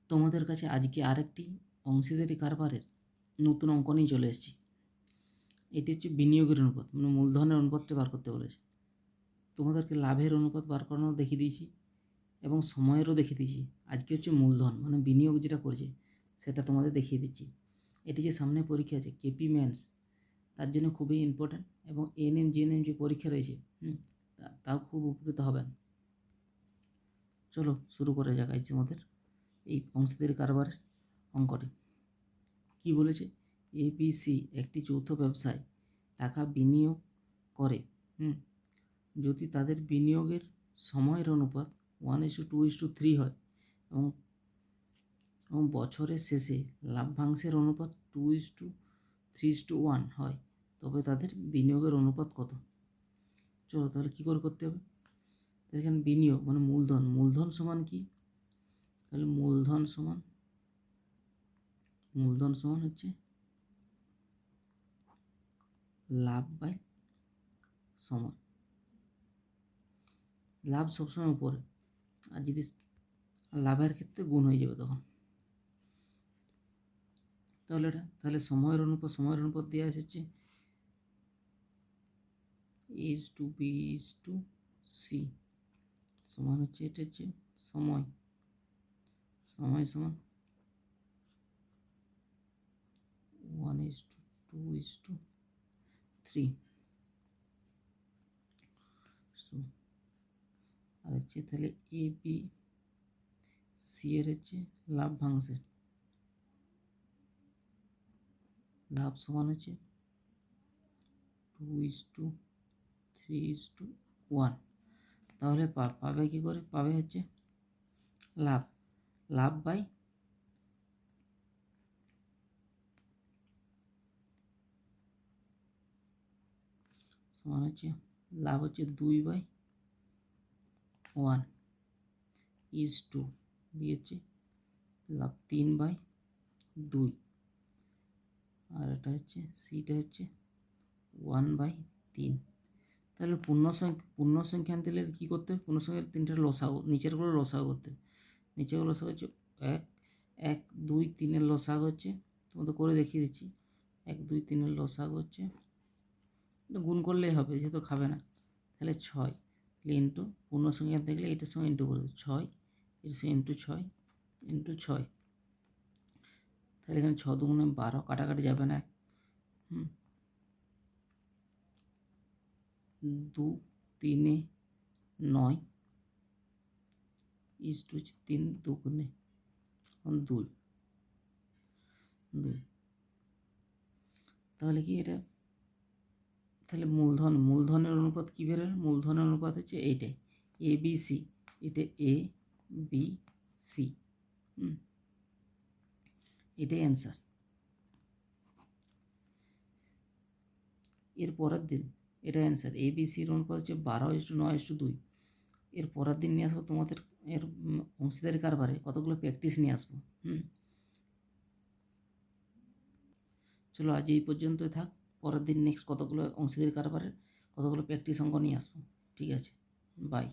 তোমাদের কাছে আজকে আরেকটি অংশীদারি কারবারের নতুন অঙ্ক নিয়ে চলে এসেছি। এটি হচ্ছে বিনিয়োগের অনুপাত, মানে মূলধনের অনুপাতটা বার করতে বলেছে। তোমাদেরকে লাভের অনুপাত বার করানো দেখিয়ে দিয়েছি এবং সময়েরও দেখিয়ে দিয়েছি। আজকে হচ্ছে মূলধন, মানে বিনিয়োগ যেটা করছে সেটা তোমাদের দেখিয়ে দিচ্ছি। এটি যে সামনে পরীক্ষা আছে কেপি মেন্স, তার জন্য খুবই ইম্পর্ট্যান্ট, এবং এএনএম জিএনএম যে পরীক্ষা রয়েছে তাও খুব উপকৃত হবেন। চলো শুরু করা যাক আজ আমাদের এই অংশীদারি কারবারের অঙ্কটি। কি বলেছে? এবিসি একটি যৌথ ব্যবসায় টাকা বিনিয়োগ করে যদি তাদের বিনিয়োগের সময়ের অনুপাত 1:2:3 হয় এবং বছরের শেষে লাভ্যাংশের অনুপাত 2:3:1 হয়, তবে তাদের বিনিয়োগের অনুপাত কত? চলো তাহলে কী করে করতে হবে। তাহলে এখানে বিনিয়োগ মানে মূলধন সমান কি? তাহলে মূলধন সমান হচ্ছে লাভ বাই সময়। লাভ সবসময় উপরে, আর যদি লাভের ক্ষেত্রে গুণ হয়ে যাবে তখন। তাহলে সময়ের অনুপাত দেওয়া এসেছে A/B/C সমান হচ্ছে, এটা হচ্ছে সময় সমান 1:2:3 আর হচ্ছে তাহলে ABC এর হচ্ছে লাভ্যাংশের লাভ সমান হচ্ছে 2:3:1। তাহলে পাবে কি করে? পাবে হচ্ছে লাভ বাই সমান হচ্ছে লাভ হচ্ছে 2/1 is 2, বি হচ্ছে লাভ 3/2, আর এটা হচ্ছে সিটা হচ্ছে 1/3। তাহলে পূর্ণ সংখ্যা আনতে গেলে কী করতে হবে? পূর্ণ সংখ্যার 3টার লসাগু, নিচেরগুলো লসাগু করতে হবে। নিচেরগুলো লসাগু হচ্ছে 1, 2, 3 লসাগু হচ্ছে, তোমাদের করে দেখিয়ে দিচ্ছি। 1, 2, 3 লসাগু হচ্ছে, গুণ করলেই হবে যেহেতু খাবে না। তাহলে 6 ইন্টু পূর্ণ সংখ্যা আনতে গেলে এটার সঙ্গে ইন্টু করবে 6, এর সঙ্গে ইন্টু 6। তাহলে এখানে 6 দুগুণে 12, কাটাকাটি যাবে না। 2, 3, 9 is 2, 3 দুগুণে 2। তাহলে কি এটা, তাহলে মূলধনের অনুপাত কী বেরোল? মূলধনের অনুপাত হচ্ছে এইটাই ABC, এটা ABC, এটাই অ্যান্সার। এর পরের দিন এটা অ্যান্সার, ABCর অনুপাত হচ্ছে 12:9:2। এর পরের দিন নিয়ে আসবো তোমাদের এর অংশীদারি কারবারে কতগুলো প্র্যাকটিস নিয়ে আসবো। চলো আজ এই পর্যন্তই থাক। পরের দিন নেক্সট কতগুলো অংশীদারি কারবারের কতগুলো প্র্যাকটিস অঙ্ক নিয়ে আসবো। ঠিক আছে, বাই।